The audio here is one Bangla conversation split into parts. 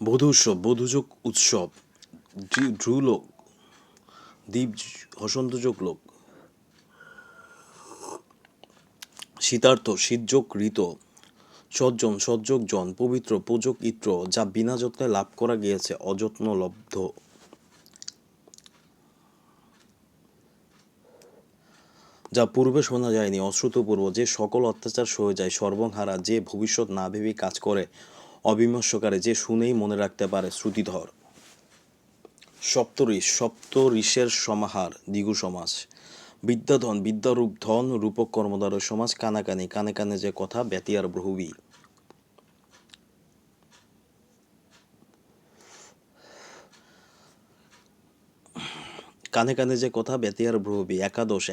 বধূ উৎসব, বধূযোগ উৎসব, ধ্রুলোক, দ্বীপ, হসন্তযোগ লোক, শীতার্থ, শীতযোগ ঋত, সজ্জন, সজ্জক জন, পবিত্র, পূজক ইত্র, যা বিনা যত্নে লাভ করা গিয়েছে, অযত্ন লব্ধ। যা পূর্বে শোনা যায়নি, অশ্রুতপূর্ব, যে সকল অত্যাচার সয়ে যায়, সর্বহারা, যে ভবিষ্যৎ না ভেবেই কাজ করে, অবিমর্শকারে, যে শুনেই মনে রাখতে পারে, শ্রুতিধর। সপ্তঋষ, সপ্ত ঋষের সমাহার, দ্বিগু সমাস। বিদ্যাধন, বিদ্যারূপ ধন, রূপক কর্মদ্বারয় সমাস। কানাকানি, কানে কানে যে কথা, ব্যতিয়ার বহুবী। কানে কানে যে কথা, ব্যতিয়ার বহুবী। একাদশ,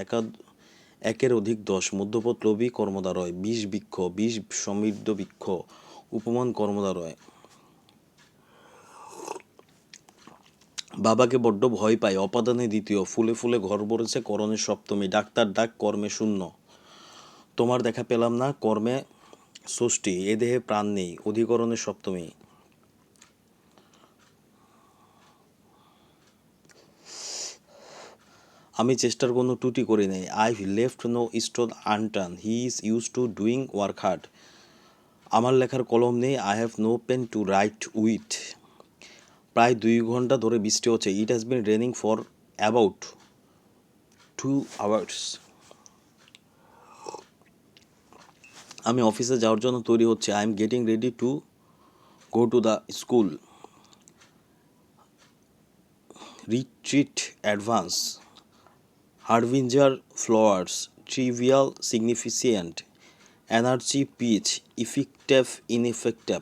একের অধিক দশ, মধ্যপদ লোভী কর্মদ্বারয়। বিষ বৃক্ষ, বিষ সমৃদ্ধ বৃক্ষ, উপমান কর্মদ্বারয়। বাবাকে বড্ড ভয় পায়, অপাদানে দ্বিতীয়, ফুলে ফুলে ঘর ভরেছে, করণে সপ্তমী। ডাক্তার ডাক, কর্মে শূন্য, তোমার দেখা পেলাম না, কর্মে ষষ্ঠী। এ দেহে প্রাণ নেই, অধিকরণে সপ্তমী। আমি চেষ্টার কোনো ত্রুটি করি নাই। I left no stone unturned, he is use to doing work hard. আমার লেখার কলম নেই, I have no pen to write with. প্রায় 2 ঘন্টা ধরে বৃষ্টি হচ্ছে। It has been raining for about 2 hours। আমি অফিসে যাওয়ার জন্য তৈরি হচ্ছে। I am getting ready to go to the school. Retreat advance, harbinger flowers, trivial significant, energy pitch, effective ineffective.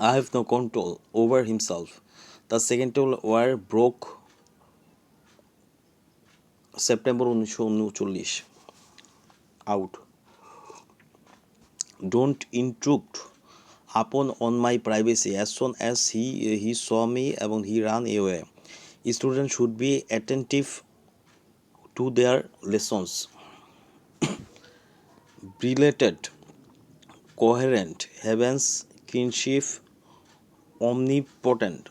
I have no control over himself. The second war broke September 1939 out. Don't intrude upon on my privacy. As soon as he saw me এবং he ran away. Students should be attentive to their lessons. Related, coherent, heavens, kinship, omnipotent.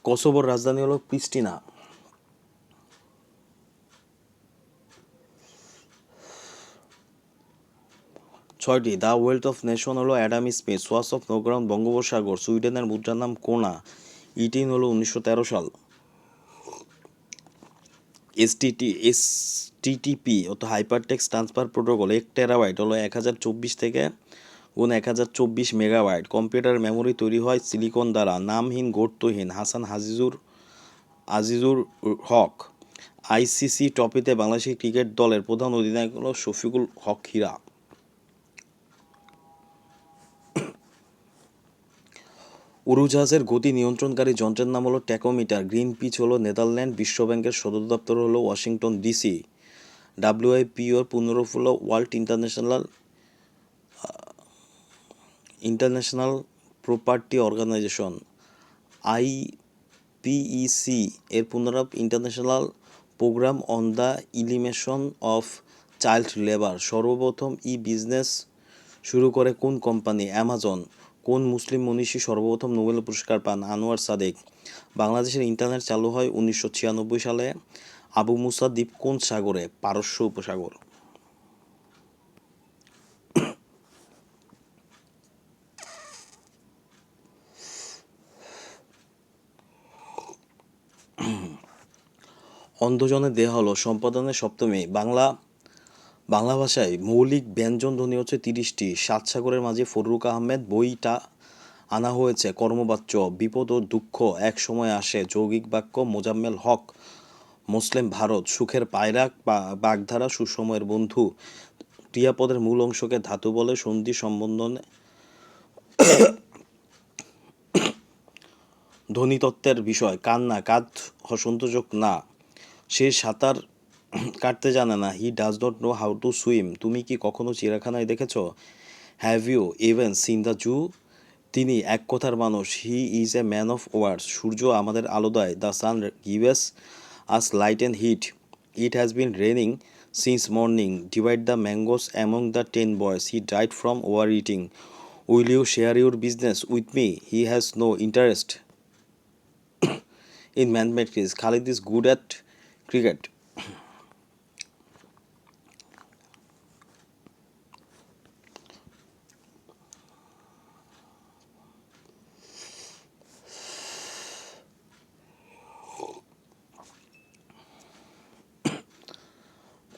কসোভোর রাজধানী হলো প্রিস্টিনা। ছয়টি। দ্য ওয়েলথ অফ নেশন হলো Adam Smith. Swatch of no ground বঙ্গোপসাগর। সুইডেনের মুদ্রার নাম কোনা। 18 হলো 1913 সাল। এসটিটিপি অর্থাৎ হাইপারটেক্সট ট্রান্সফার প্রোটোকল। 1 টেরাবাইট হলো 1024 থেকে 1024 মেগাবাইট। কম্পিউটার মেমোরি তৈরি হয় সিলিকন দ্বারা। নামহীন গর্তহীন, হাসান আজিজুর হক। আইসিসি ট্রফিতে বাংলাদেশ ক্রিকেট দলের প্রধান অধিনায়ক হল শফিকুল হক হীরা। উড়োজাহাজের গতি নিয়ন্ত্রণকারী যন্ত্রের নাম হলো ট্যাকোমিটার। গ্রিন পিচ হলো নেদারল্যান্ড। বিশ্বব্যাংকের সদর দপ্তর হলো ওয়াশিংটন ডিসি। ডাব্লিউআইপিওর পূর্ণরূপ হলো world international property organization. IPEC এর পূর্ণরূপ international programme on the elimination of child labour. সর্বপ্রথম বিজনেস শুরু করে কোন কোম্পানি? অ্যামাজন। কোন মুসলিম মনীষী সর্বপ্রথম নোবেল পুরস্কার পান? আনোয়ার সাদেক। বাংলাদেশের ইন্টারনেট চালু হয় 1996 সালে। আবু মুসা দ্বীপ কোন সাগরে? পারস্য উপসাগর। অন্ধজনের দেহ হলো সম্পাদনের সপ্তমী। বাংলা ভাষায় মৌলিক ব্যঞ্জন ধ্বনি হচ্ছে 30টি। সাত সাগরের মাঝে ফররুখ আহমেদ বইটা আনা হয়েছে কর্মবাচ্য। বিপদ ও দুঃখ এক সময় আসে, যৌগিক বাক্য। মোজাম্মেল হক, মুসলিম ভারত। সুখের পায়রা, বাগধারা, সুসময়ের বন্ধু। ক্রিয়াপদের মূল অংশকে ধাতু বলে। সন্ধি সম্বোধনে ধ্বনিতত্ত্বের বিষয়। কান্না, কাঁধ হসন্তযোগ না। সে সাঁতার কাটতে জানে না। He does not know how to swim. তুমি কি কখনো চিড়িয়াখানায় দেখেছ? Have you even seen the zoo? তিনি এক কথার মানুষ। He is a man of words. সূর্য আমাদের আলো দেয়। The sun gives us light and heat. It has been raining since morning. Divide the mangoes among the 10 boys. He died from overeating. Will you share your business with me? He has no interest in mathematics. Khalid is good at cricket.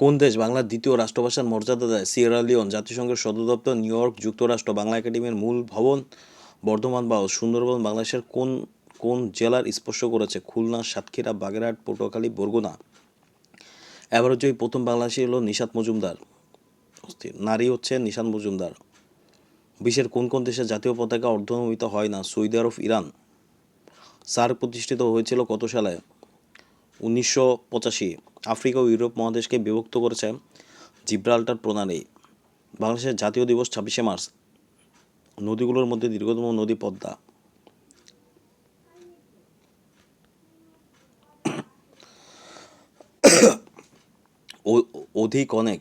কোন দেশ বাংলার দ্বিতীয় রাষ্ট্রভাষার মর্যাদা দেয়? Sierra Leone. জাতিসংঘের সদর দপ্তর নিউ ইয়র্ক, যুক্তরাষ্ট্র। বাংলা একাডেমির মূল ভবন বর্ধমান বা সুন্দরবন। বাংলাদেশের কোন কোন জেলার স্পর্শ করেছে? খুলনা, সাতক্ষীরা, বাগেরহাট, পটুয়াখালী, বরগুনা। এবার হচ্ছে প্রথম বাংলাদেশি হলো নিশাত মজুমদার। নারী হচ্ছে নিশাত মজুমদার। বিশ্বের কোন কোন দেশের জাতীয় পতাকা অর্ধনমিত হয় না? সৌদি আরব, ইরান। সার্ক প্রতিষ্ঠিত হয়েছিল কত সালে? 1985। আফ্রিকা ও ইউরোপ মহাদেশকে বিভক্ত করেছে জিব্রাল্টার প্রণালী। বাংলাদেশের জাতীয় দিবস 26শে মার্চ। নদীগুলোর মধ্যে দীর্ঘতম নদী পদ্মা। অধিক অনেক।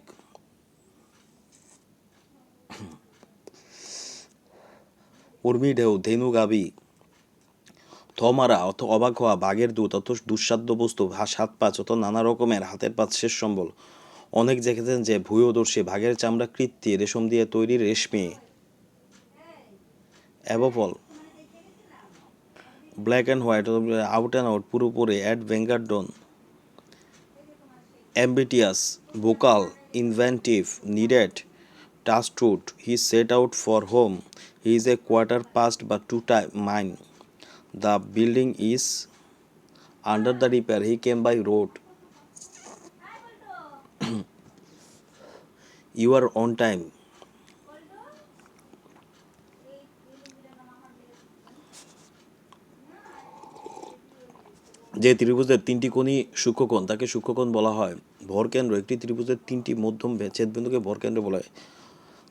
উর্মি ঢেউ, ধেনু, গাভী। থমারা অর্থ অবাক হওয়া, বাঘের দুধ অর্থ দুঃসাধ্য বস্তু, সাত পাঁচ অর্থ নানা রকমের, হাতের পাঁচ শেষ সম্বল। অনেক দেখেছেন যে ভূয়দর্শী, বাঘের চামড়া কৃত্রিম, রেশম দিয়ে তৈরি, রেশমি। অ্যাবোফল। Black and white, out and out, পুরোপুরি, অ্যাড ভেঙ্গার ডন। Ambitious, vocal, inventive, needed, task root. He set out for home. He is a quarter past বা two time mine. The building is under the repair. He came by road. You are on time. যে ত্রিভুজের তিনটি কোণই সূক্ষ্মকোণ তাকে সূক্ষ্মকোণ বলা হয়। ভরকেন্দ্র, একটি ত্রিভুজের তিনটি মধ্যম ছেদবিন্দুকে ভরকেন্দ্র বলে।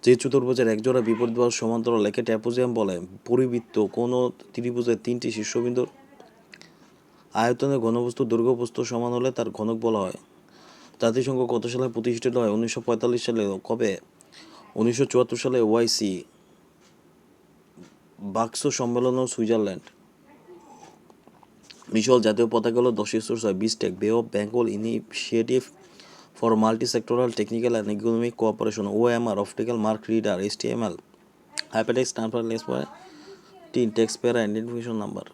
যে চতুর্ভুজের একজোড়া বিপরীত বাহু সমান্তরাল একে ট্র্যাপিজিয়াম বলে। পরিবৃত্ত কোন ত্রিভুজের তিনটি শীর্ষবিন্দুর আয়তনে ঘনবস্তুর দৈর্ঘ্য প্রস্থ সমান হলে তার ঘনক বলা হয়। জাতিসংঘ কত সালে প্রতিষ্ঠিত হয়? 1945 সালে। কবে? 1974 সালে। ওআইসি। বাক্স সম্মেলন ও সুইজারল্যান্ড। মিশল জাতীয় পতাকা হলো 10 বিস্টেক। বে of Bengal initiative for multi sectoral technical and economic cooperation. OMR, optical mark reader, HTML, hypertext transfer less text pair identification number.